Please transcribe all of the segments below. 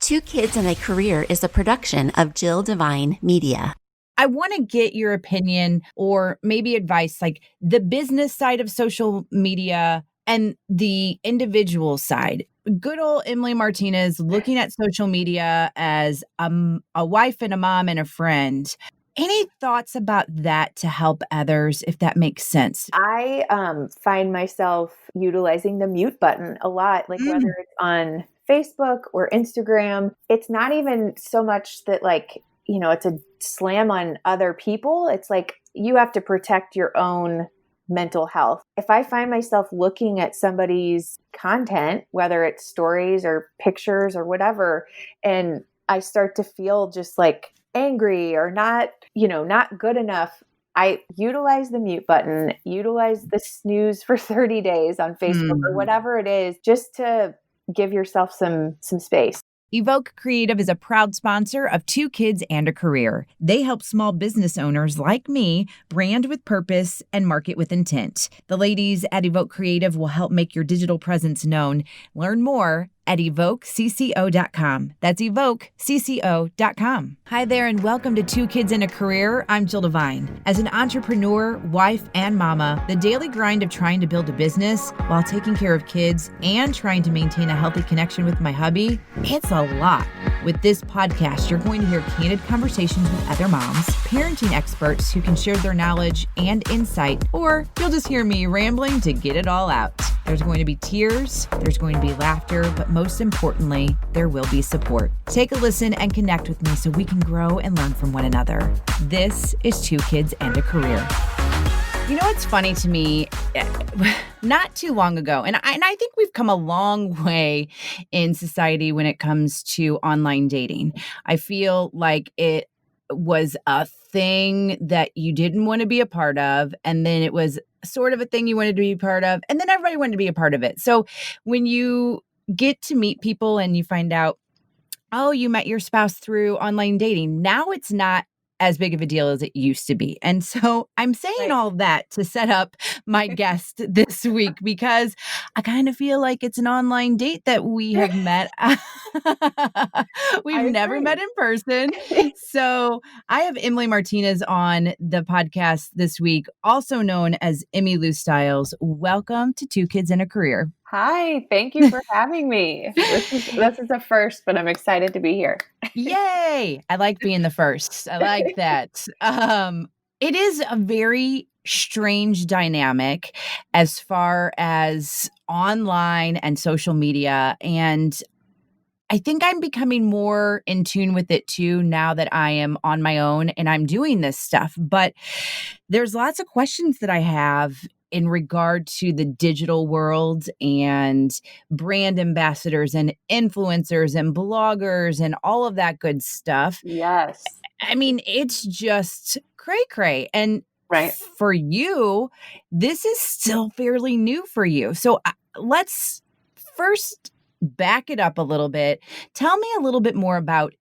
Two Kids and a Career is a production of Jill Devine Media. I want to get your opinion or maybe advice, like the business side of social media and the individual side. Good old Emily Martinez looking at social media as a wife and a mom and a friend. Any thoughts about that to help others, if that makes sense? I find myself utilizing the mute button a lot, like whether it's on Facebook or Instagram. It's not even so much that it's a slam on other people. It's like you have to protect your own mental health. If I find myself looking at somebody's content, whether it's stories or pictures or whatever, and I start to feel just like angry or not good enough, I utilize the mute button, utilize the snooze for 30 days on Facebook or whatever it is, just to give yourself some space. Evoke Creative is a proud sponsor of Two Kids and a Career. They help small business owners like me brand with purpose and market with intent. The ladies at Evoke Creative will help make your digital presence known. Learn more at evokecco.com. That's evokecco.com. Hi there and welcome to Two Kids and a Career. I'm Jill Devine. As an entrepreneur, wife, and mama, the daily grind of trying to build a business while taking care of kids and trying to maintain a healthy connection with my hubby, it's a lot. With this podcast, you're going to hear candid conversations with other moms, parenting experts who can share their knowledge and insight, or you'll just hear me rambling to get it all out. There's going to be tears, there's going to be laughter, but most importantly, there will be support. Take a listen and connect with me so we can grow and learn from one another. This is Two Kids and a Career. You know what's funny to me? Not too long ago, and I think we've come a long way in society when it comes to online dating. I feel like it was a thing that you didn't want to be a part of, and then it was sort of a thing you wanted to be a part of, and then everybody wanted to be a part of it. So when you get to meet people and you find out, oh, you met your spouse through online dating, now it's not as big of a deal as it used to be. And so I'm saying all that to set up my guest this week, because I kind of feel like it's an online date that we have met. We've never met in person. So I have Emily Martinez on the podcast this week, also known as Emmy Lou Styles. Welcome to Two Kids and a Career. Hi, thank you for having me. This is a first, but I'm excited to be here. Yay! I like being the first. I like that. It is a very strange dynamic as far as online and social media. And I think I'm becoming more in tune with it too, now that I am on my own and I'm doing this stuff. But there's lots of questions that I have in regard to the digital world and brand ambassadors and influencers and bloggers and all of that good stuff. Yes. I mean, it's just cray-cray. And for you, this is still fairly new for you. So let's first back it up a little bit. Tell me a little bit more about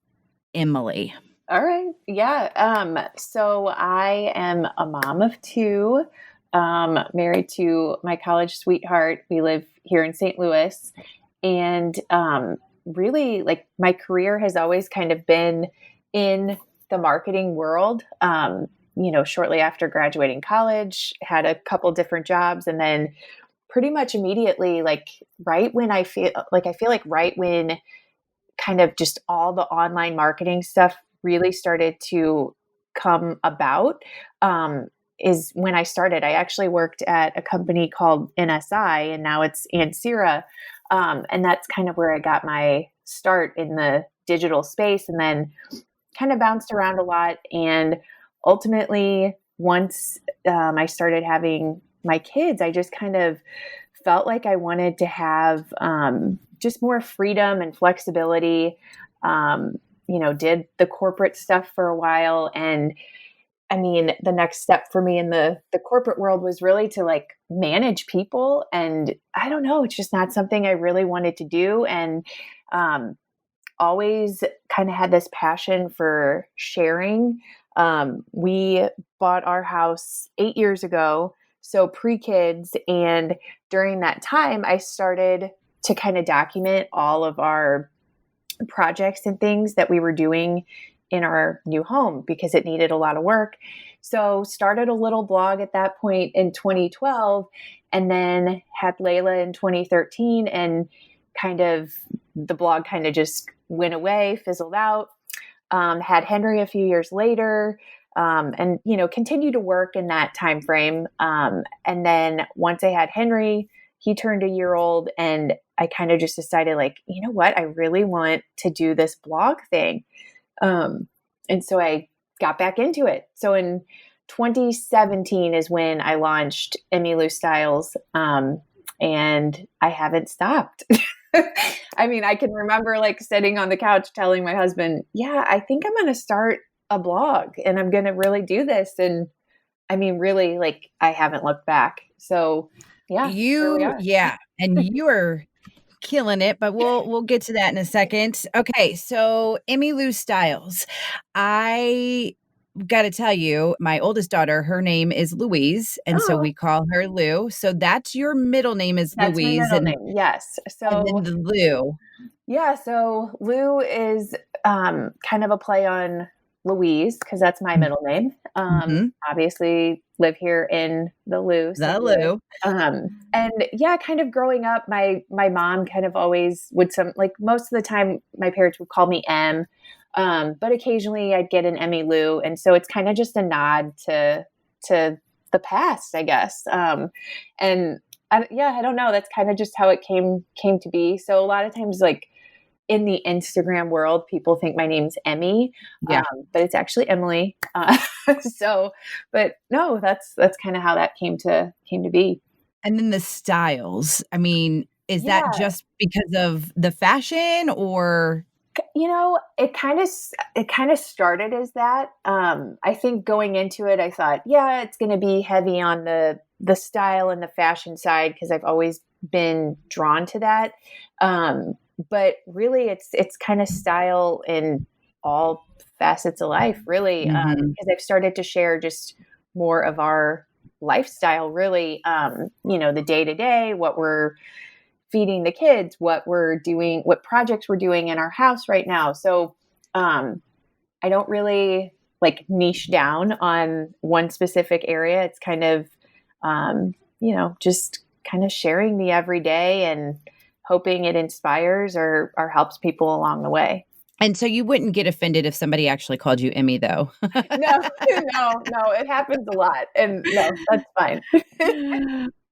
Emily. All right. Yeah. So I am a mom of two. Married to my college sweetheart. We live here in St. Louis, and really, like, my career has always kind of been in the marketing world. Shortly after graduating college, had a couple different jobs, and then pretty much immediately, right when kind of just all the online marketing stuff really started to come about, is when I started. I actually worked at a company called NSI, and now it's Ansira. And that's kind of where I got my start in the digital space, and then kind of bounced around a lot. And ultimately, once I started having my kids, I just kind of felt like I wanted to have just more freedom and flexibility. Did the corporate stuff for a while, and I mean, the next step for me in the corporate world was really to manage people. And I don't know, it's just not something I really wanted to do. And always kind of had this passion for sharing. We bought our house 8 years ago, so pre-kids. And during that time, I started to kind of document all of our projects and things that we were doing in our new home because it needed a lot of work. So started a little blog at that point in 2012, and then had Layla in 2013, and kind of the blog kind of just went away, fizzled out. Had Henry a few years later, and continued to work in that time frame. And then once I had Henry, he turned a year old, and I kind of just decided, like, you know what, I really want to do this blog thing. And so I got back into it. So in 2017 is when I launched Emmy Lou Styles, and I haven't stopped. I mean, I can remember like sitting on the couch telling my husband, yeah, I think I'm going to start a blog and I'm going to really do this. And I mean, really, like, I haven't looked back. So yeah, here we are. Yeah, and you are killing it, but we'll get to that in a second. Okay, so Emmy Lou Styles. I got to tell you, my oldest daughter, her name is Louise, and so Oh, we call her Lou. So that's your middle name is that's my Louise, middle and name. Yes. then So the Lou. yeah, so Lou is kind of a play on Louise because that's my middle name. Mhm. Obviously, live here in the Lou. The Lou. And yeah, kind of growing up, my mom kind of always would most of the time my parents would call me Em, but occasionally I'd get an Emmy Lou, and so it's kind of just a nod to the past, I guess. And I don't know. That's kind of just how it came to be. So a lot of times, like in the Instagram world, people think my name's Emmy, Yeah. but it's actually Emily. But no, that's kind of how that came to be. And then the styles. I mean, is that Yeah, just because of the fashion or it kind of started as that. I think going into it, I thought, yeah, it's going to be heavy on the style and the fashion side because I've always been drawn to that. But really, it's kind of style in all facets of life, really, Mhm. because I've started to share just more of our lifestyle, really. The day to day, what we're feeding the kids, what we're doing, what projects we're doing in our house right now. So I don't really like niche down on one specific area. It's kind of, just kind of sharing the everyday and hoping it inspires or helps people along the way. And so you wouldn't get offended if somebody actually called you Emmy, though? No, no, it happens a lot. And no, that's fine.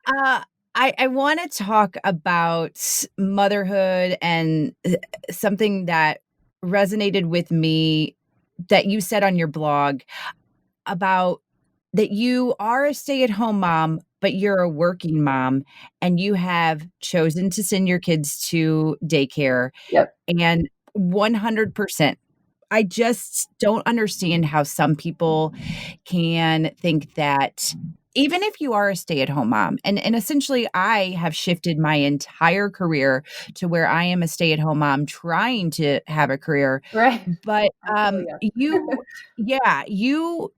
Uh, I wanna talk about motherhood and something that resonated with me that you said on your blog about that you are a stay-at-home mom, but you're a working mom, and you have chosen to send your kids to daycare, Yep. and 100%. I just don't understand how some people can think that even if you are a stay-at-home mom, and essentially I have shifted my entire career to where I am a stay-at-home mom trying to have a career, Right. but, I feel you. yeah, you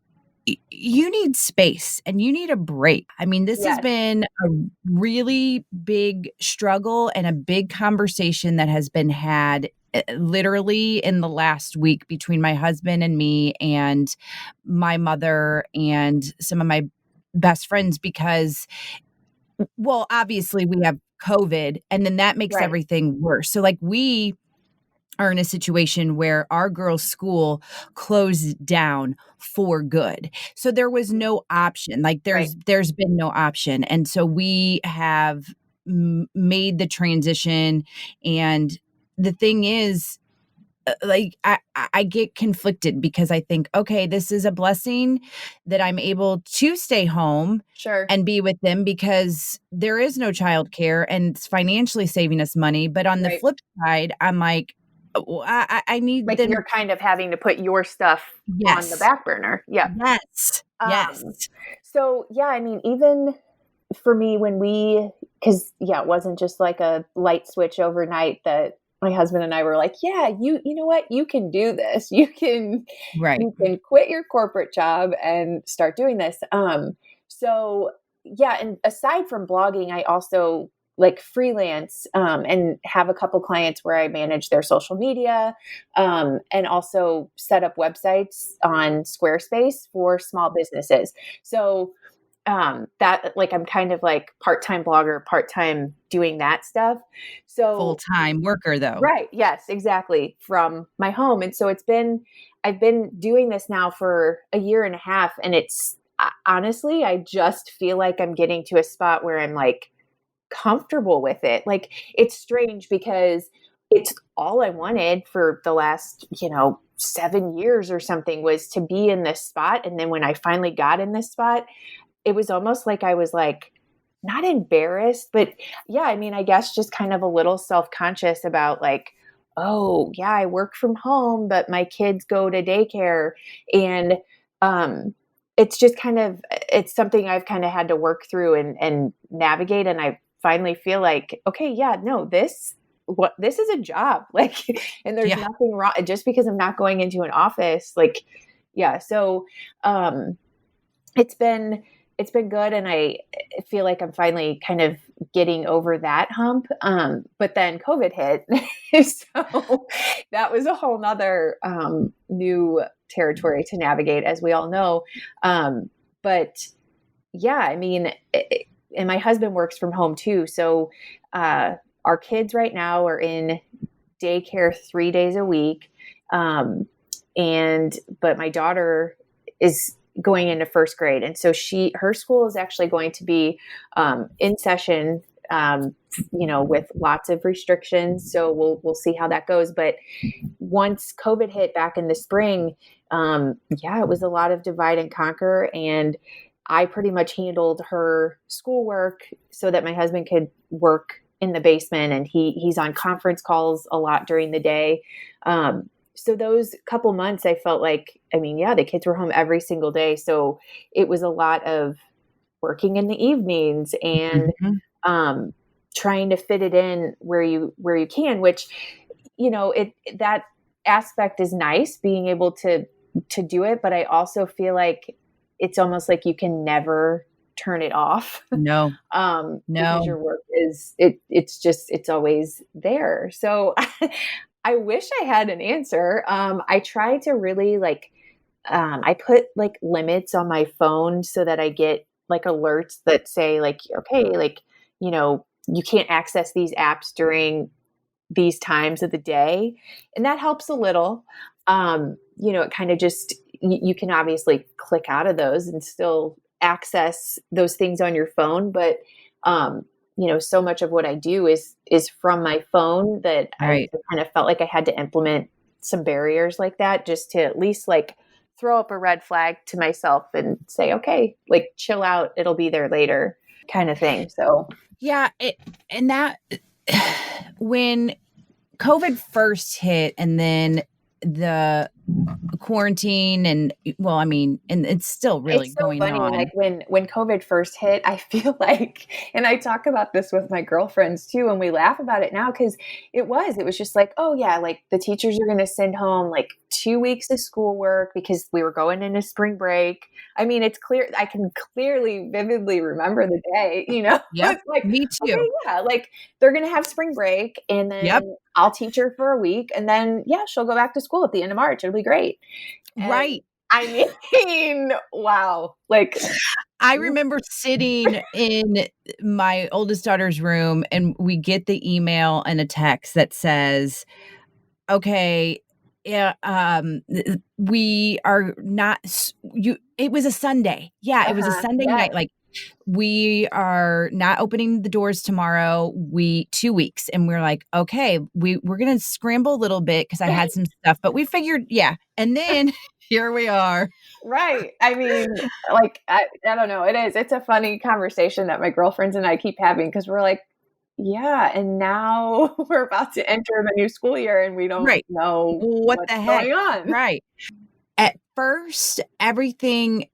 need space and you need a break. I mean, this has Yes. been a really big struggle and a big conversation that has been had literally in the last week between my husband and me and my mother and some of my best friends because, well, obviously we have COVID and then that makes Right. everything worse. So, like, we are in a situation where our girls' school closed down for good. So there was no option. Like Right. there's been no option. And so we have made the transition, and the thing is like I get conflicted because I think, okay, this is a blessing that I'm able to stay home Sure. and be with them because there is no childcare and it's financially saving us money. But on the Right. flip side, I'm like, I need Like you're them. kind of having to put your stuff on the Yes. back burner. Yeah. Yes. Yes. Um, so yeah, I mean, even for me because yeah, it wasn't just like a light switch overnight that my husband and I were like, yeah, you know what? You can do this. Right. You can quit your corporate job and start doing this. So yeah, and aside from blogging, I also like freelance, and have a couple clients where I manage their social media, and also set up websites on Squarespace for small businesses. So that like I'm kind of like part-time blogger, part-time doing that stuff. So Full-time worker though. right, yes, exactly, from my home. And so I've been doing this now for a year and a half, and it's honestly, I just feel like I'm getting to a spot where I'm like comfortable with it. Like it's strange because it's all I wanted for the last, 7 years or something, was to be in this spot. And then when I finally got in this spot, it was almost like I was like not embarrassed, but yeah, I mean, I guess just kind of a little self-conscious about like, oh yeah, I work from home, but my kids go to daycare. And it's just kind of, it's something I've kind of had to work through and navigate. And I finally feel like, okay, yeah, no, this is a job. Like, and there's nothing wrong just because I'm not going into an office. Like, yeah. So it's been good. And I feel like I'm finally kind of getting over that hump. But then COVID hit. So that was a whole nother new territory to navigate, as we all know. But yeah, I mean, and my husband works from home too. So our kids right now are in daycare 3 days a week. But my daughter is going into first grade. And so her school is actually going to be in session, with lots of restrictions. So we'll see how that goes. But once COVID hit back in the spring, it was a lot of divide and conquer. And I pretty much handled her schoolwork so that my husband could work in the basement, and he's on conference calls a lot during the day. So those couple months, I felt like, the kids were home every single day. So it was a lot of working in the evenings and trying to fit it in where you can, which, that aspect is nice, being able to do it. But I also feel like it's almost like you can never turn it off. No. Because your work it's always there. So I wish I had an answer. I try to really I put like limits on my phone so that I get like alerts that say like, okay, like, you can't access these apps during these times of the day. And that helps a little. It kind of just, you can obviously click out of those and still access those things on your phone. But, so much of what I do is from my phone that I kind of felt like I had to implement some barriers like that, just to at least like throw up a red flag to myself and say, okay, like chill out, it'll be there later, kind of thing. So yeah. And that when COVID first hit, and then the quarantine, and it's still really it's so going funny. on. Like when COVID first hit, I feel like, and I talk about this with my girlfriends too, and we laugh about it now, because it was just like, oh yeah, like the teachers are going to send home like 2 weeks of schoolwork because we were going into spring break. It's clear. I can clearly, vividly remember the day, Yep. It's like, Me too. okay, yeah, like they're going to have spring break, and then I'll teach her for a week, and then she'll go back to school at the end of March. It'll be great. And right. Wow. Like I remember sitting in my oldest daughter's room, and we get the email and a text that says, okay, we are not it was a Sunday. Yeah, it was a Sunday night. Like, we are not opening the doors tomorrow. 2 weeks. And we're like, okay, we're going to scramble a little bit because I had some stuff, but we figured, And then here we are. Right. I don't know. It's a funny conversation that my girlfriends and I keep having, because we're like, yeah. And now we're about to enter the new school year, and we don't know what the heck going on. Right. At first, everything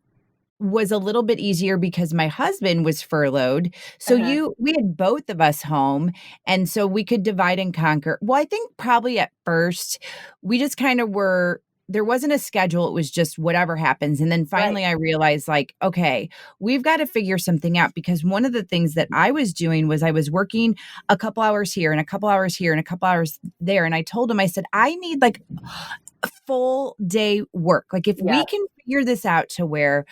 was a little bit easier because my husband was furloughed. So we had both of us home, and so we could divide and conquer. Well, I think probably at first we just kind of were there wasn't a schedule. It was just whatever happens. And then finally I realized like, okay, we've got to figure something out, because one of the things that I was doing was I was working a couple hours here and a couple hours here and a couple hours there. And I told him, I said, I need like a full day work. Like if we can figure this out to where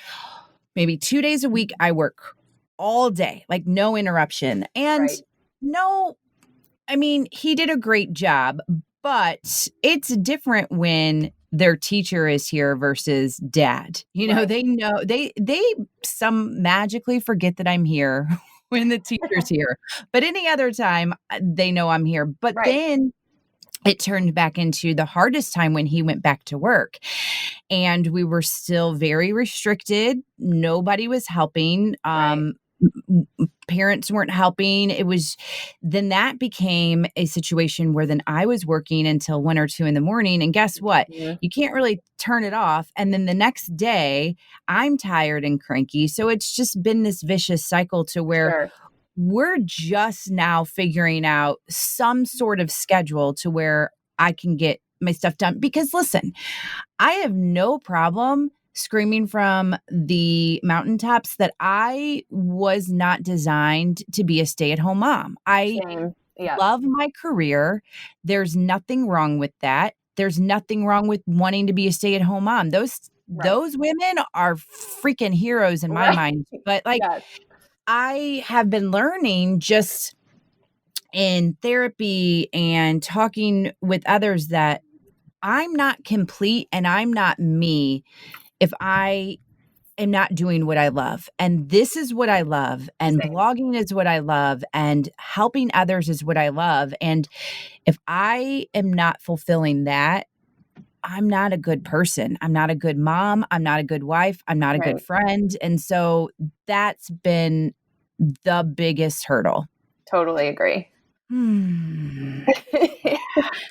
maybe 2 days a week I work all day, like no interruption. And no, I mean, he did a great job, but it's different when their teacher is here versus dad. You know, they know they some magically forget that I'm here when the teacher's here. But any other time they know I'm here. But then it turned back into the hardest time when he went back to work. And we were still very restricted. Nobody was helping. Parents weren't helping. It was then that became a situation where then I was working until 1 or 2 in the morning. And guess what? You can't really turn it off. And then the next day I'm tired and cranky. So it's just been this vicious cycle to where we're just now figuring out some sort of schedule to where I can get my stuff done. Because listen, I have no problem screaming from the mountaintops that I was not designed to be a stay-at-home mom. I love my career. There's nothing wrong with that. There's nothing wrong with wanting to be a stay-at-home mom. Those women are freaking heroes in my mind. But like I have been learning just in therapy and talking with others that I'm not complete and I'm not me if I am not doing what I love. And this is what I love. And blogging is what I love. And helping others is what I love. And if I am not fulfilling that, I'm not a good person. I'm not a good mom. I'm not a good wife. I'm not a good friend. And so that's been the biggest hurdle. Totally agree. I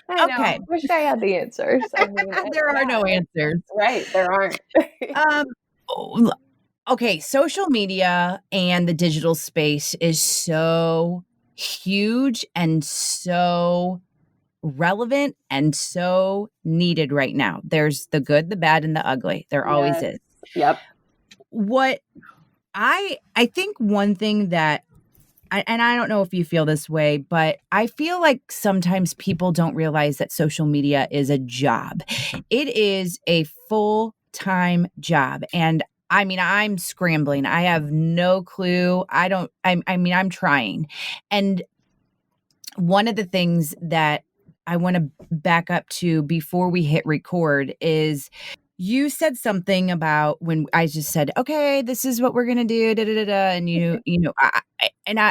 know. I wish I had the answers. I mean, there are no answers. Right. There aren't. Okay. Social media and the digital space is so huge and so relevant and so needed right now. There's the good, the bad, and the ugly. There always is. Yep. What I think one thing that and I don't know if you feel this way, but I feel like sometimes people don't realize that social media is a job. It is a full-time job. And I mean, I'm scrambling. I have no clue. I'm trying. And one of the things that I want to back up to before we hit record is you said something about when I just said, okay, this is what we're going to do. Da, da, da, da. And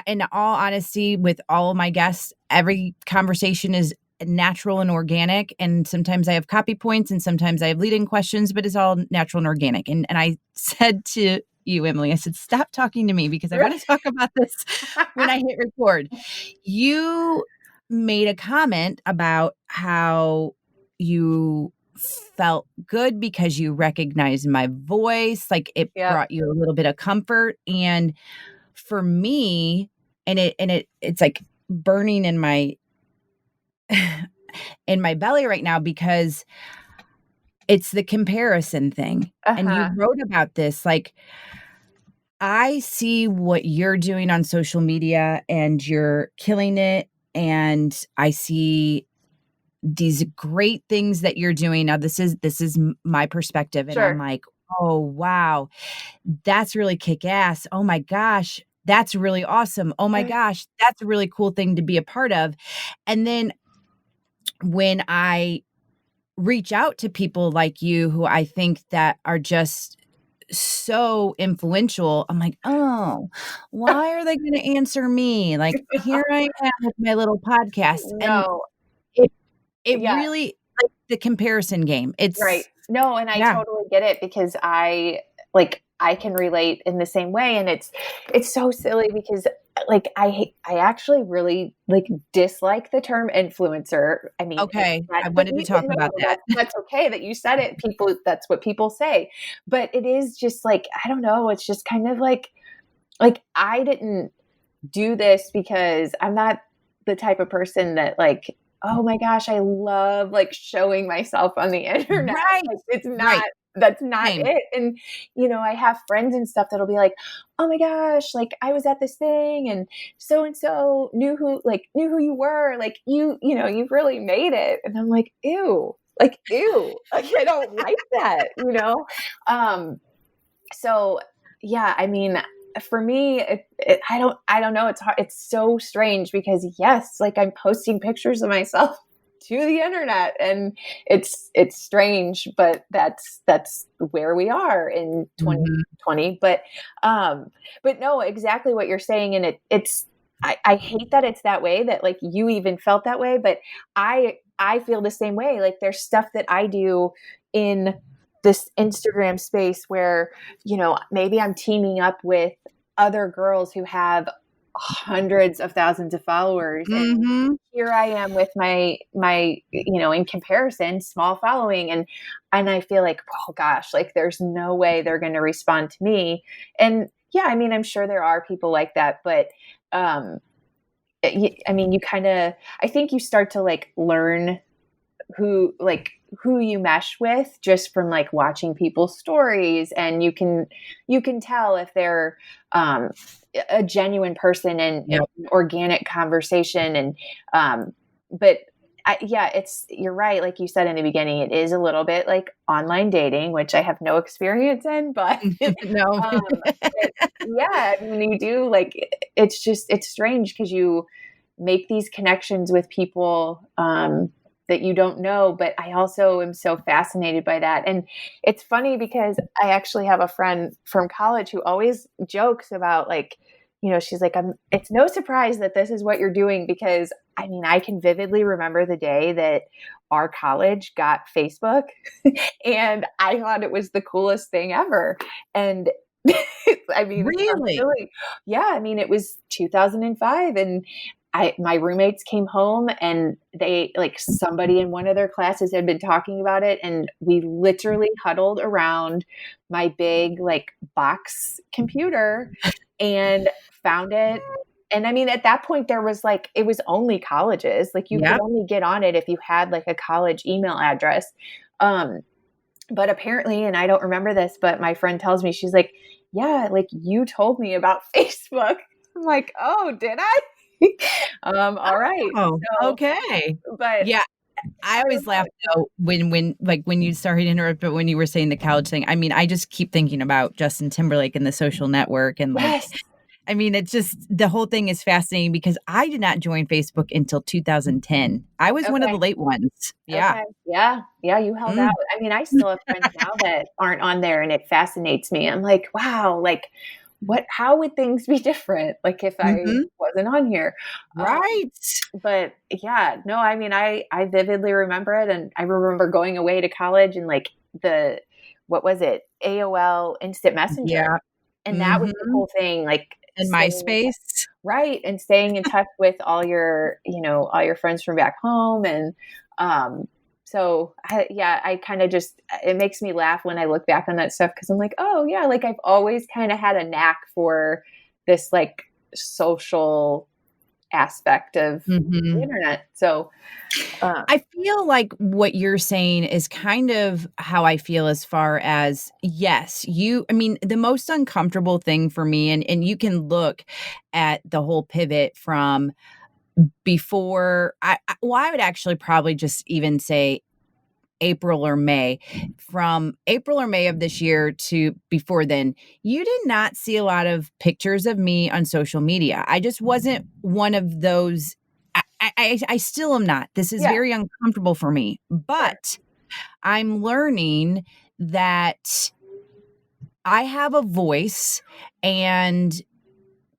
in all honesty, with all of my guests, every conversation is natural and organic. And sometimes I have copy points and sometimes I have lead-in questions, but it's all natural and organic. And I said to you, Emily, I said, stop talking to me because I want to talk about this when I hit record. You made a comment about how you felt good because you recognized my voice, like it brought you a little bit of comfort. And for me, it's like burning in my belly right now because it's the comparison thing. And you wrote about this, like I see what you're doing on social media and you're killing it. And I see these great things that you're doing. Now, this is my perspective. And I'm like, oh, wow, that's really kick ass. Oh my gosh, that's really awesome. Oh my gosh, that's a really cool thing to be a part of. And then when I reach out to people like you, who I think that are just so influential, I'm like, oh, why are they going to answer me? Like, here I am with my little podcast. No. And it really, like the comparison game. It's No, and I totally get it because I can relate in the same way. And it's so silly because like, I actually really like dislike the term influencer. I mean, okay. I wanted to talk about that. That's okay that you said it. That's what people say, but it is just like, I don't know. It's just kind of like I didn't do this because I'm not the type of person that like oh my gosh, I love like showing myself on the internet. Right. Like it's not, Right. that's not Same. it. And, I have friends and stuff that'll be like, oh my gosh, like I was at this thing and so knew who you were. Like you've really made it. And I'm like, ew, like I don't like that. So yeah, I mean, for me, I don't know. It's hard. It's so strange because yes, like I'm posting pictures of myself to the internet and it's strange, but that's where we are in 2020. But no, exactly what you're saying. And I hate that it's that way, that like you even felt that way, but I feel the same way. Like there's stuff that I do in this Instagram space where, maybe I'm teaming up with other girls who have hundreds of thousands of followers. And here I am with my, in comparison, small following. And I feel like, oh gosh, like there's no way they're going to respond to me. And yeah, I mean, I'm sure there are people like that, but, I mean, I think you start to like learn who you mesh with just from like watching people's stories, and you can tell if they're a genuine person and an organic conversation. And but you're right, like you said in the beginning, it is a little bit like online dating, which I have no experience in, but No. yeah, I mean, you do, like, it's strange because you make these connections with people that you don't know, but I also am so fascinated by that. And it's funny because I actually have a friend from college who always jokes about like, she's like, it's no surprise that this is what you're doing, because I mean, I can vividly remember the day that our college got Facebook and I thought it was the coolest thing ever. And I mean, Really? yeah, I mean, it was 2005 and my roommates came home and they, like, somebody in one of their classes had been talking about it. And we literally huddled around my big like box computer and found it. And I mean, at that point there was like, it was only colleges. Like you could only get on it if you had like a college email address. But apparently, and I don't remember this, but my friend tells me, she's like, yeah, like you told me about Facebook. I'm like, oh, did I? All right. Oh, So, okay. but Yeah. I always laugh though when you sorry to interrupt, but when you were saying the college thing, I mean, I just keep thinking about Justin Timberlake and The Social Network, and like, yes. I mean, it's just, the whole thing is fascinating because I did not join Facebook until 2010. I was one of the late ones. Yeah. Okay. Yeah. Yeah. You held out. I mean, I still have friends now that aren't on there, and it fascinates me. I'm like, wow, like how would things be different? Like if I wasn't on here. Right. But yeah, no, I mean, I vividly remember it. And I remember going away to college and like what was it? AOL Instant Messenger. Yeah. And that was the whole thing. Like, And MySpace. Right. And staying in touch with all your friends from back home. And, so I kind of just, it makes me laugh when I look back on that stuff. Cause I'm like, oh yeah, like I've always kind of had a knack for this like social aspect of the internet. So, I feel like what you're saying is kind of how I feel as far as, yes, I mean, the most uncomfortable thing for me, and you can look at the whole pivot from before, I would actually probably just even say April or May. From April or May of this year to before then, you did not see a lot of pictures of me on social media. I just wasn't one of those. I still am not. This is very uncomfortable for me, but I'm learning that I have a voice and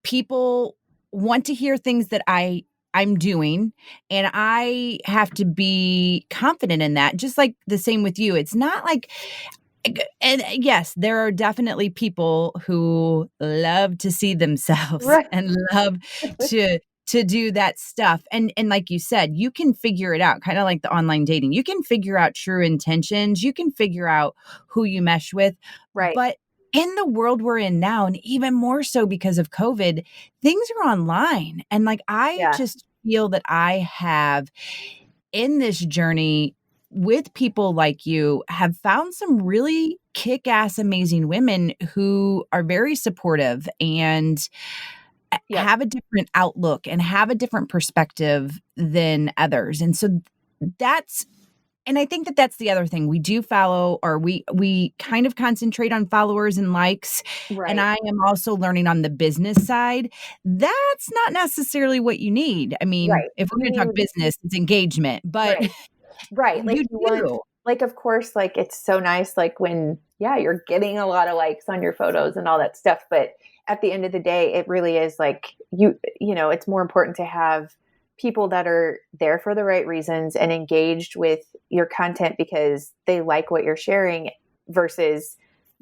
people want to hear things that I'm doing, and I have to be confident in that. Just like the same with you. It's not like, and yes, there are definitely people who love to see themselves and love to do that stuff. And like you said, you can figure it out, kind of like the online dating. You can figure out true intentions. You can figure out who you mesh with. right. But in the world we're in now, and even more so because of COVID, things are online. And like, I just feel that I have in this journey with people like you have found some really kick-ass amazing women who are very supportive and Yep. have a different outlook and have a different perspective than others. And so that's and I think that that's the other thing. We do follow or we kind of concentrate on followers and likes, and Right. I am also learning on the business side. That's not necessarily what you need. I mean, Right. if we're You gonna talk need business, it's engagement, but right. Right. Like you you want do. like of course like it's so nice like when yeah, you're getting a lot of likes on your photos and all that stuff, but at the end of the day it really is like you know, it's more important to have people that are there for the right reasons and engaged with your content because they like what you're sharing versus,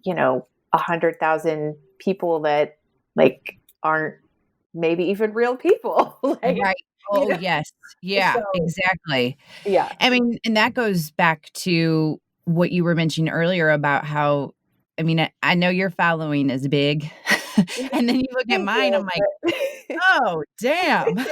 you know, 100,000 people that like aren't maybe even real people. Like, Right. you Oh, know, yes. Yeah, so exactly. yeah. I mean, and that goes back to what you were mentioning earlier about how I mean, I know your following is big, and then you look at Thank mine, I'm you, like, but "Oh, damn."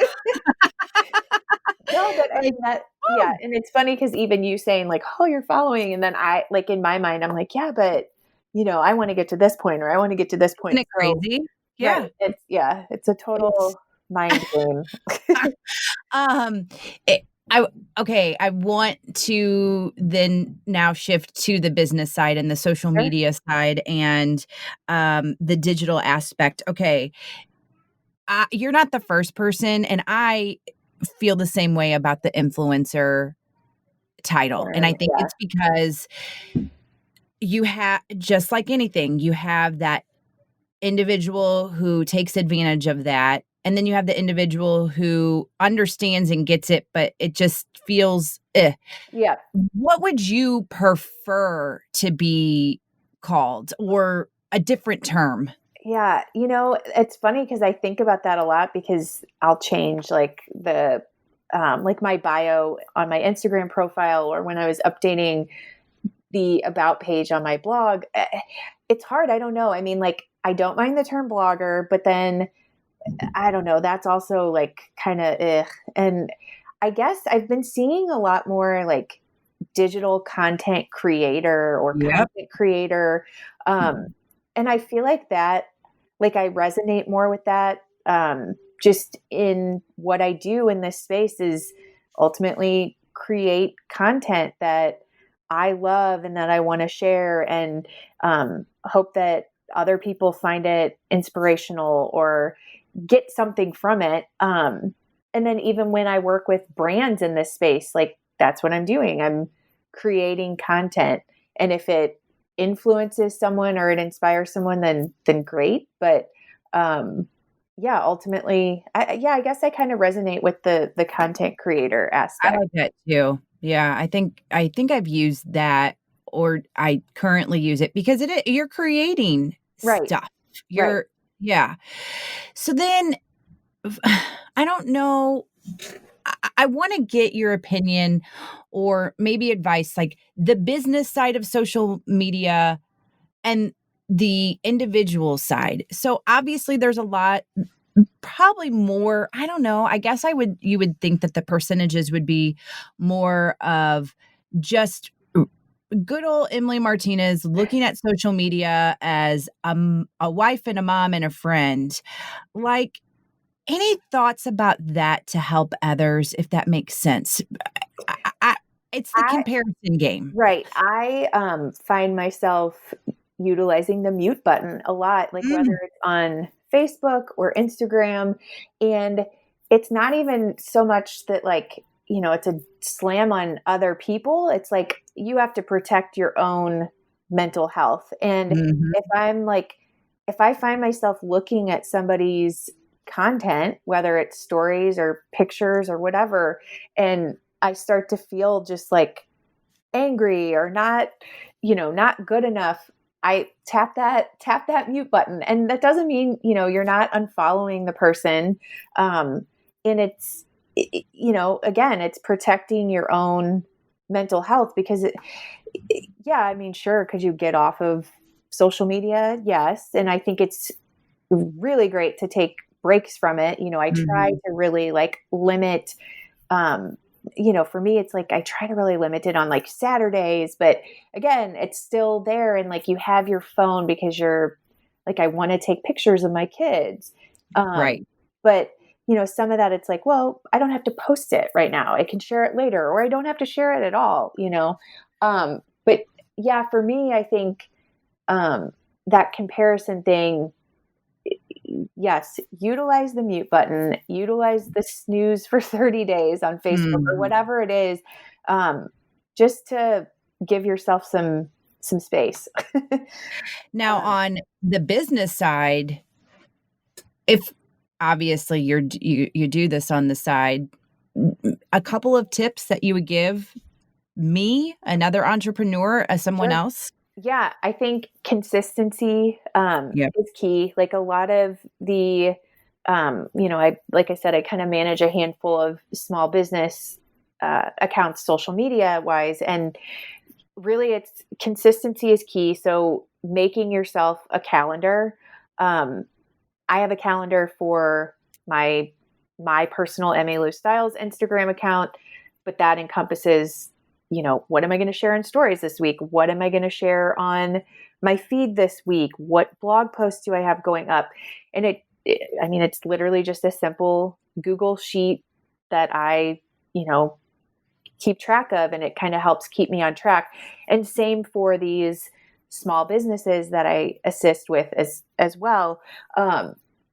no, but I Like, mean that yeah, "Woo!" and it's funny because even you saying like, "Oh, you're following," and then I like in my mind, I'm like, "Yeah, but you know, I want to get to this point or I want to get to this Isn't point." it So, crazy? right, Yeah. it's yeah, it's a It's total mind game. Um, it I okay, I want to then now shift to the business side and the social Sure. media side and, the digital aspect. Okay, you're not the first person, and I feel the same way about the influencer title, and I Sure, think yeah. it's because you have just like anything, you have that individual who takes advantage of that, and then you have the individual who understands and gets it, but it just feels, "Eh." Yeah. What would you prefer to be called or a different term? Yeah, you know, it's funny because I think about that a lot because I'll change like my bio on my Instagram profile or when I was updating the about page on my blog. It's hard. I don't know. I mean, like I don't mind the term blogger, but then I don't know. That's also like kind of and I guess I've been seeing a lot more like digital content creator or Yep. content creator. And I feel like that, like I resonate more with that. Just in what I do in this space is ultimately create content that I love and that I want to share and hope that other people find it inspirational or get something from it. And then even when I work with brands in this space, like that's what I'm doing. I'm creating content. And if it influences someone or it inspires someone, then great. But yeah, ultimately, I guess I kind of resonate with the content creator I aspect. like that too. Yeah, I think I've used that or I currently use it because you're creating Right, stuff. right. You're yeah. So then f I don't know, I wanna get your opinion or maybe advice, like, the business side of social media and the individual side. So, obviously, there's a lot probably more I don't know, I guess I would you would think that the percentages would be more of just good old Emily Martinez looking at social media as, a wife and a mom and a friend. Like, any thoughts about that to help others, if that makes sense? I it's the I comparison game. Right. I find myself utilizing the mute button a lot, like whether Mm, it's on Facebook or Instagram. And it's not even so much that, like, you know, it's a slam on other people. It's like you have to protect your own mental health. And mhm, if I'm like, if I find myself looking at somebody's content, whether it's stories or pictures or whatever, and I start to feel just like angry or not, you know, not good enough, I tap that mute button. And that doesn't mean, you know, you're not unfollowing the person. And you know, again, it's protecting your own mental health because yeah, I mean, sure, could you get off of social media? Yes. And I think it's really great to take breaks from it. You know, I try mhm. to really like limit for me, it's like, I try to really limit it on like Saturdays, but again, it's still there. And like, you have your phone because you're like, I want to take pictures of my kids. Right. But some of that, it's like, well, I don't have to post it right now. I can share it later, or I don't have to share it at all, but yeah, for me, I think, that comparison thing, yes, utilize the mute button, utilize the snooze for 30 days on Facebook or whatever it is, just to give yourself some space. Now, on the business side, if obviously you do this on the side, a couple of tips that you would give me, another entrepreneur, as someone Sure. else? Yeah, I think consistency Yep. is key. Like a lot of the, like I said, I kind of manage a handful of small business accounts, social media wise, and really, it's consistency is key. So making yourself a calendar. I have a calendar for my personal Emmy Lou Styles Instagram account, but that encompasses, what am I going to share in stories this week? What am I going to share on my feed this week? What blog posts do I have going up? And it's literally just a simple Google sheet that I, keep track of, and it kind of helps keep me on track. And same for these small businesses that I assist with as well.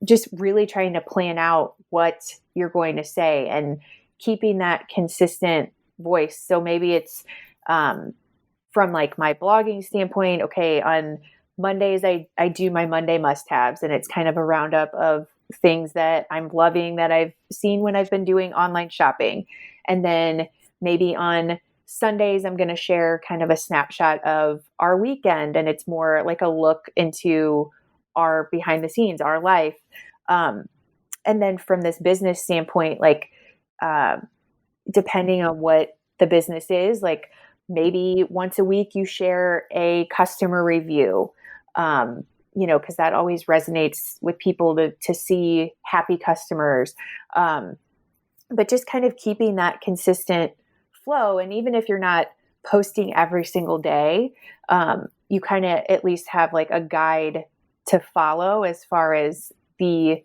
Just really trying to plan out what you're going to say and keeping that consistent voice. So maybe it's from like my blogging standpoint. Okay, on Mondays, I do my Monday must-haves, and it's kind of a roundup of things that I'm loving that I've seen when I've been doing online shopping. And then maybe on Sundays, I'm going to share kind of a snapshot of our weekend, and it's more like a look into our behind the scenes, our life. And then from this business standpoint, like depending on what the business is, like maybe once a week you share a customer review, because that always resonates with people to see happy customers. But just kind of keeping that consistent flow. And even if you're not posting every single day, you kind of at least have like a guide to follow as far as the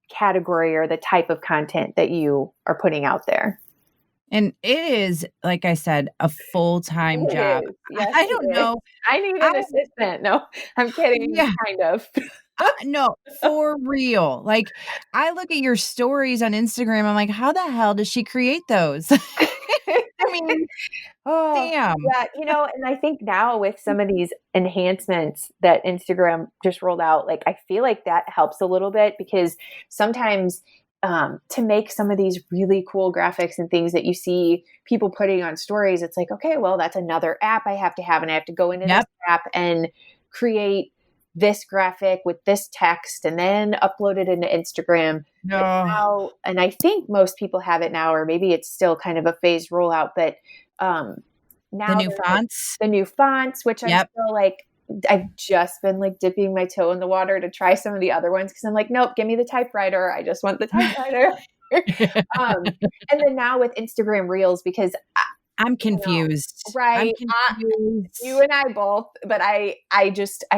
category or the type of content that you are putting out there. And it is, like I said, a full-time job. Yes, I don't know. I need an assistant. No, I'm kidding. Yeah. Kind of. No, for real. Like, I look at your stories on Instagram, I'm like, how the hell does she create those? I mean, Oh, damn. yeah, and I think now with some of these enhancements that Instagram just rolled out, like I feel like that helps a little bit, because sometimes to make some of these really cool graphics and things that you see people putting on stories, it's like, okay, well, that's another app I have to have, and I have to go into this app and create this graphic with this text and then upload it into Instagram. But now, and I think most people have it now, or maybe it's still kind of a phased rollout, but now The new fonts? the new fonts, which I'm still like, I've just been like dipping my toe in the water to try some of the other ones, because I'm like, nope, give me the typewriter. I just want the typewriter. And then now with Instagram Reels, because I'm confused. Right. I'm confused. You and I both, but I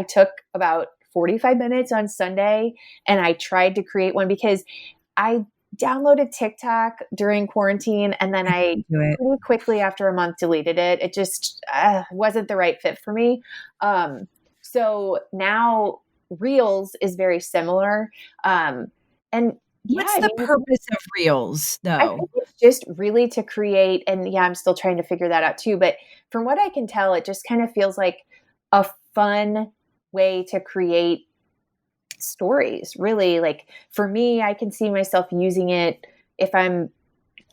took about 45 minutes on Sunday and I tried to create one, because I downloaded TikTok during quarantine, and then I pretty quickly after a month deleted it. It just wasn't the right fit for me. So now Reels is very similar. And what's the purpose of Reels, though? I think it's just really to create, and I'm still trying to figure that out too. But from what I can tell, it just kind of feels like a fun way to create stories. Really, like for me, I can see myself using it if I'm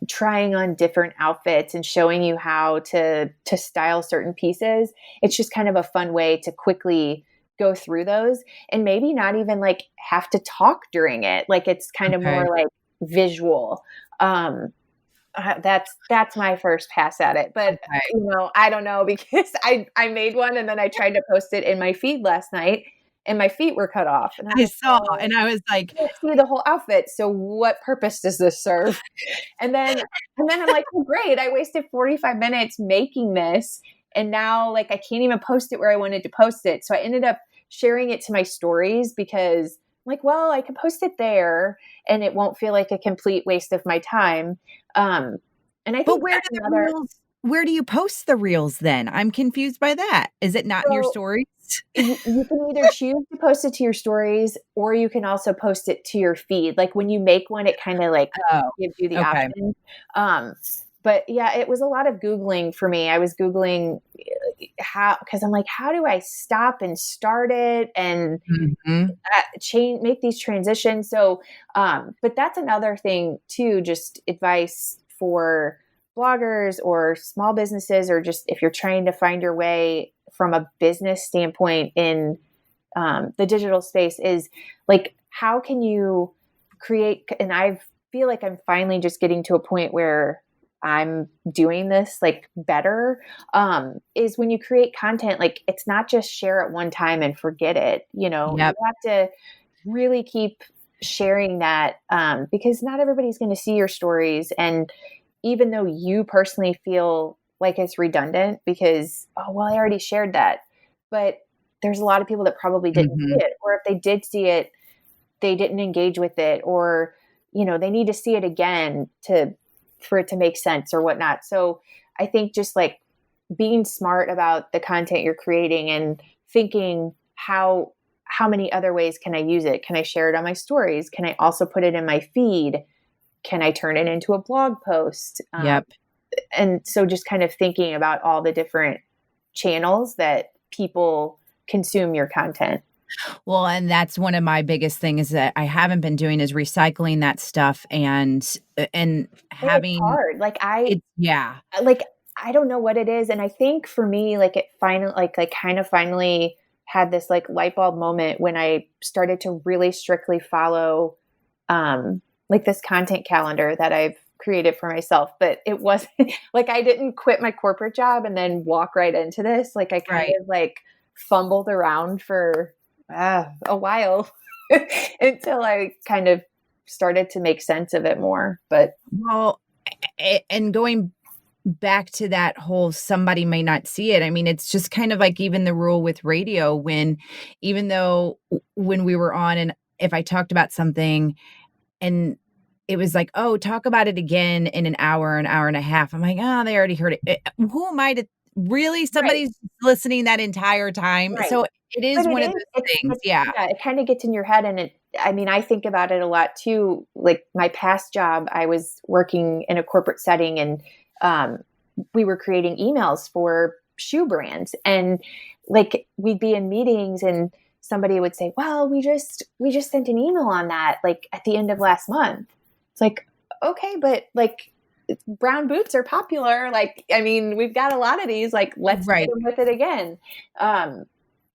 trying on different outfits and showing you how to style certain pieces. It's just kind of a fun way to quickly go through those, and maybe not even like have to talk during it. Like it's kind of more like visual. That's my first pass at it, but I don't know, because I made one and then I tried to post it in my feed last night, and my feet were cut off. And I was I like, saw, "Oh, and I was like, I can't see the whole outfit. So what purpose does this serve?" And then I'm like, "Oh, great. I wasted 45 minutes making this. And now like I can't even post it where I wanted to post it." So I ended up sharing it to my stories because I'm like, well, I can post it there and it won't feel like a complete waste of my time. And I but think that's where do you post the reels then? I'm confused by that. Is it not in your so stories? you can either choose to post it to your stories or you can also post it to your feed. Like when you make one, it kind of like Oh, gives you the okay. option. Um, but yeah, it was a lot of Googling for me. I was Googling how, because I'm like, how do I stop and start it and Mhm. make these transitions? So, but that's another thing too, just advice for bloggers or small businesses, or just if you're trying to find your way from a business standpoint in the digital space, is like, how can you create? And I feel like I'm finally just getting to a point where I'm doing this like better, is when you create content, like it's not just share it one time and forget it. You Yep. have to really keep sharing that, because not everybody's going to see your stories. And even though you personally feel like it's redundant because, oh, well, I already shared that, but there's a lot of people that probably didn't see Mhm. it. Or if they did see it, they didn't engage with it, or, they need to see it again for it to make sense or whatnot. So I think just like being smart about the content you're creating and thinking how many other ways can I use it? Can I share it on my stories? Can I also put it in my feed? Can I turn it into a blog post? Yep. And so just kind of thinking about all the different channels that people consume your content. Well, and that's one of my biggest things that I haven't been doing is recycling that stuff and And it's having hard. it. Yeah. Like, I don't know what it is. And I think for me, like it finally, like kind of finally had this like light bulb moment when I started to really strictly follow, like this content calendar that I've created for myself. But it wasn't like I didn't quit my corporate job and then walk right into this. Like I kind Right. of like fumbled around for a while until I kind of started to make sense of it more. But Well, and going back to that whole somebody may not see it. I mean, it's just kind of like even the rule with radio when even though when we were on and if I talked about something and it was like, "Oh, talk about it again in an hour and a half." I'm like, "Oh, they already heard it." Who am I to really right. somebody's listening that entire time? Right. So it is But it one of is, those things. Yeah. yeah, it kind of gets in your head. And I mean, I think about it a lot too. Like my past job, I was working in a corporate setting and um, we were creating emails for shoe brands. And like we'd be in meetings and somebody would say, well, we just sent an email on that like at the end of last month. It's like, okay, but like brown boots are popular. Like, I mean, we've got a lot of these, like, let's hit Right. them with it again. Um,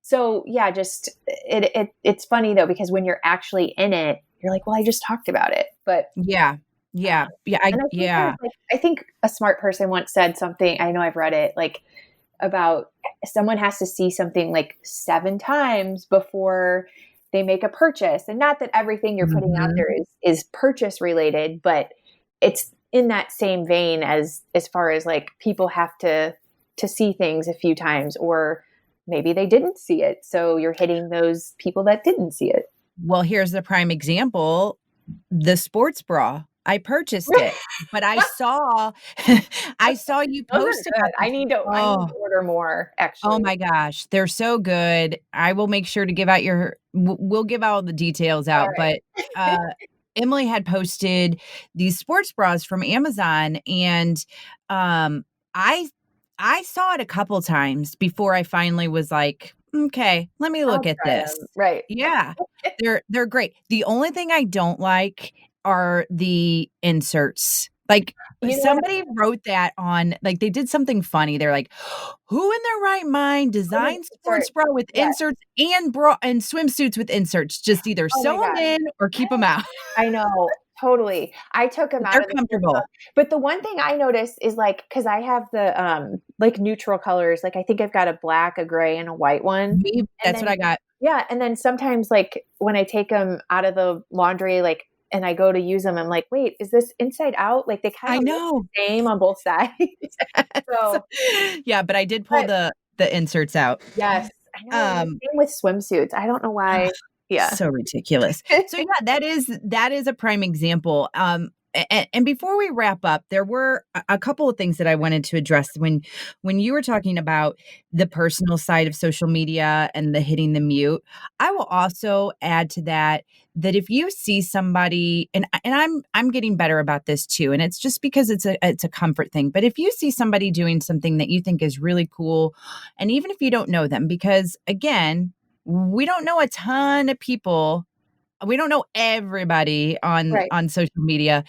so yeah, just it's funny though, because when you're actually in it, you're like, well, I just talked about it. But Yeah. Yeah. Yeah. and Yeah. I think a smart person once said something, I know I've read it, like about someone has to see something like 7 times before they make a purchase. And not that everything you're putting out Mhm. there is purchase related, but it's in that same vein as far as like people have to see things a few times, or maybe they didn't see it. So you're hitting those people that didn't see it. Well, here's the prime example, the sports bra. I purchased it, but I saw I saw you Those are post about good. them. I need Oh, to order more oh actually. my gosh, they're so good. I will make sure to give out we'll give all the details All out, but, right. uh, Emily had posted these sports bras from Amazon, and, um, I I saw it a couple times before I finally was like, "Okay, let me I'll look at try this." them. Right. Yeah, they're great. The only thing I don't like are the inserts. Like, You know what? somebody wrote that on like, they did something funny. They're like, "Who in their right mind Oh, the designs dessert. sports bra with Yeah. inserts and bra and swimsuits with inserts? Just either Oh sew my them gosh. in or keep them out." I know, totally. I took them But out they're of the sports bra, comfortable. but the one thing I noticed is, like, because I have like neutral colors. Like I think I've got a black, a gray, and a white one. That's what I got. Yeah. And then sometimes like when I take them out of the laundry, like, and I go to use them, I'm like, wait, is this inside out? Like they kind I of know. look the same on both sides. So Yeah, but I did pull the inserts out. yes, I know. Same with swimsuits. I don't know why. Yeah. So ridiculous. So yeah, that is a prime example. And before we wrap up, there were a couple of things that I wanted to address when you were talking about the personal side of social media and the hitting the mute. I will also add to that if you see somebody, and I'm getting better about this too, and it's just because it's a comfort thing. But if you see somebody doing something that you think is really cool, and even if you don't know them, because again, we don't know a ton of people. We don't know everybody on social media.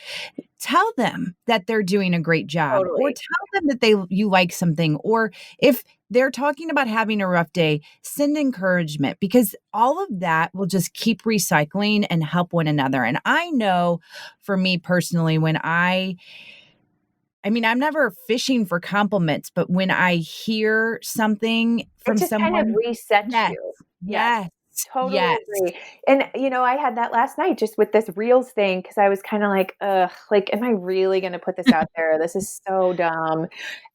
Tell them that they're doing a great job, or Totally. tell them that you like something, or if they're talking about having a rough day, send encouragement, because all of that will just keep recycling and help one another. And I know for me personally, I'm never fishing for compliments, but when I hear something from It just kind of someone, resets yes, you. Yes. yes, Totally yes. agree. And, I had that last night just with this Reels thing because I was kind of like, ugh, like, am I really going to put this out there? This is so dumb.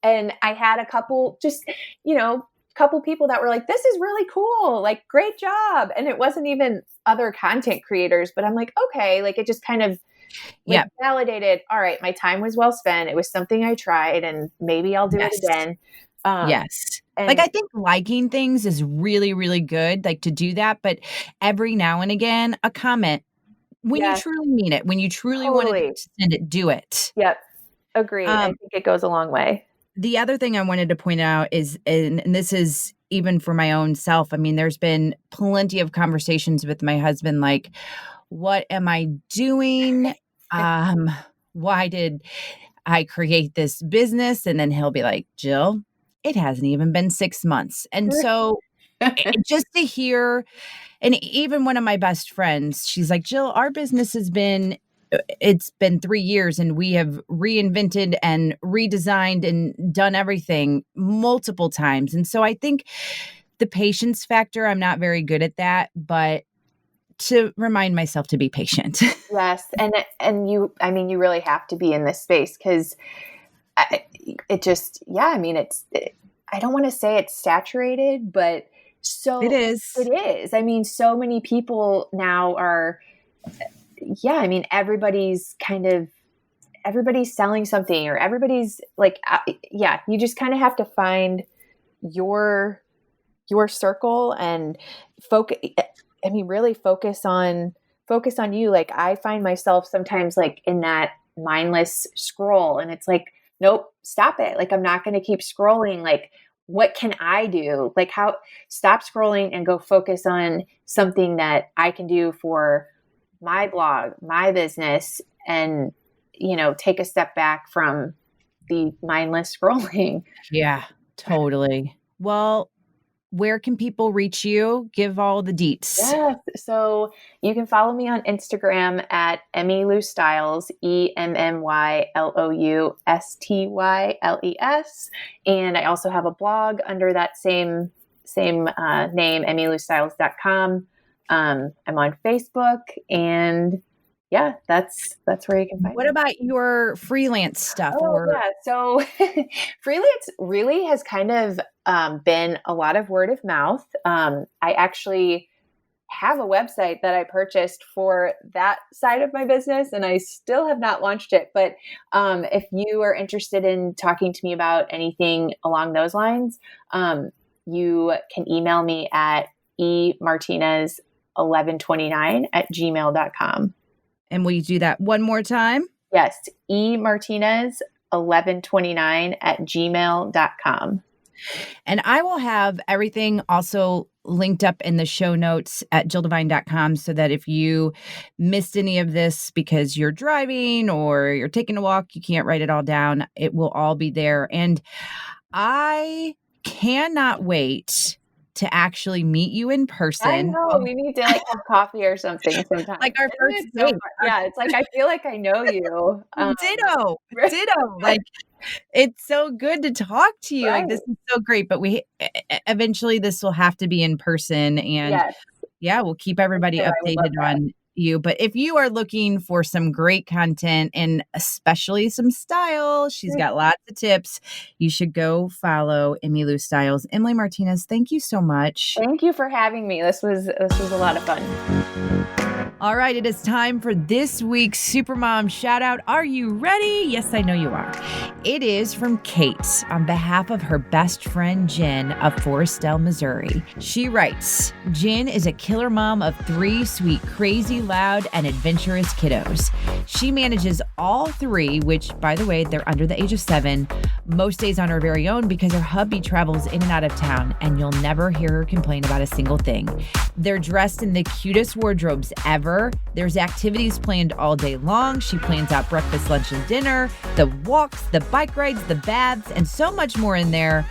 And I had a couple couple people that were like, this is really cool. Like, great job. And it wasn't even other content creators, but I'm like, okay, like it just kind of validated. All right, my time was well spent. It was something I tried and maybe I'll do it again. Yes. And Like, I think liking things is really, really good, like, to do that, but every now and again, a comment, when you truly mean it, when you truly wanted totally. to send it, do it. Yep. Agreed. I think it goes a long way. The other thing I wanted to point out is, and this is even for my own self, there's been plenty of conversations with my husband, like, what am I doing? Why did I create this business? And then he'll be like, Jill, it hasn't even been 6 months. And so just to hear, and even one of my best friends, she's like, Jill, our business it's been 3 years and we have reinvented and redesigned and done everything multiple times. And so I think the patience factor, I'm not very good at that, but to remind myself to be patient. Yes. And you really have to be in this space because I don't want to say it's saturated, but It is. It is. So many people now are, everybody's selling something or everybody's like, you just kind of have to find your circle and really focus on you. Like I find myself sometimes like in that mindless scroll and it's like, nope, stop it. Like, I'm not going to keep scrolling. Like, what can I do? Like stop scrolling and go focus on something that I can do for my blog, my business, and, take a step back from the mindless scrolling. Yeah, totally. Well, where can people reach you? Give all the deets. Yes. So you can follow me on Instagram at Emmy Lou Styles, EMMYLOUSTYLES. And I also have a blog under that same name, emmylou.styles.com. I'm on Facebook and that's where you can find me. What about your freelance stuff? So freelance really has kind of been a lot of word of mouth. I actually have a website that I purchased for that side of my business and I still have not launched it. But if you are interested in talking to me about anything along those lines, you can email me at emartinez1129@gmail.com. And will you do that one more time? Yes, emartinez1129@gmail.com. And I will have everything also linked up in the show notes at jilldevine.com so that if you missed any of this because you're driving or you're taking a walk, you can't write it all down, it will all be there. And I cannot wait to actually meet you in person. I know. We need to have coffee or something sometime. Like our first date. Yeah, it's like I feel like I know you. Ditto. Like It's so good to talk to you. Like, Right. this is so great, but eventually this will have to be in person, and Yes. yeah, we'll keep everybody Sure, I would love updated that. on you. But if you are looking for some great content and especially some style, she's got lots of tips. You should go follow Emmy Lou Styles. Emily Martinez, thank you so much. Thank you for having me. This was a lot of fun. All right, it is time for this week's Supermom Shoutout. Are you ready? Yes, I know you are. It is from Kate on behalf of her best friend, Jenn of Foristell, Missouri. She writes, Jenn is a killer mom of 3 sweet, crazy, loud, and adventurous kiddos. She manages all 3, which, by the way, they're under the age of 7, most days on her very own because her hubby travels in and out of town, and you'll never hear her complain about a single thing. They're dressed in the cutest wardrobes ever. There's activities planned all day long. She plans out breakfast, lunch, and dinner, the walks, the bike rides, the baths, and so much more in there,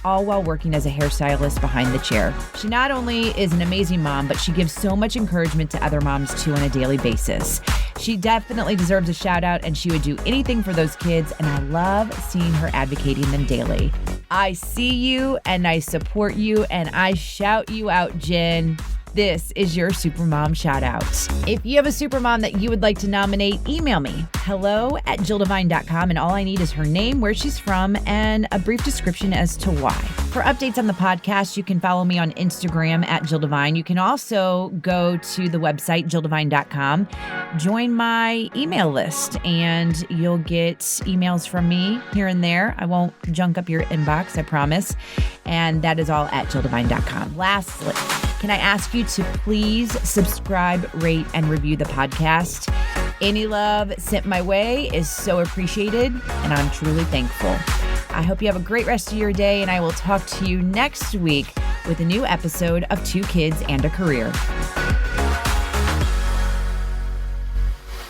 all while working as a hairstylist behind the chair. She not only is an amazing mom, but she gives so much encouragement to other moms too on a daily basis. She definitely deserves a shout out, and she would do anything for those kids, and I love seeing her advocating them daily. I see you, and I support you, and I shout you out, Jenn. This is your Supermom Shoutout. If you have a supermom that you would like to nominate, email me, hello@jilldevine.com, and all I need is her name, where she's from, and a brief description as to why. For updates on the podcast, you can follow me on Instagram @JillDevine. You can also go to the website, jilldevine.com, join my email list, and you'll get emails from me here and there. I won't junk up your inbox, I promise. And that is all at jilldevine.com. Lastly, can I ask you to please subscribe, rate, and review the podcast? Any love sent my way is so appreciated, and I'm truly thankful. I hope you have a great rest of your day, and I will talk to you next week with a new episode of 2 Kids and a Career.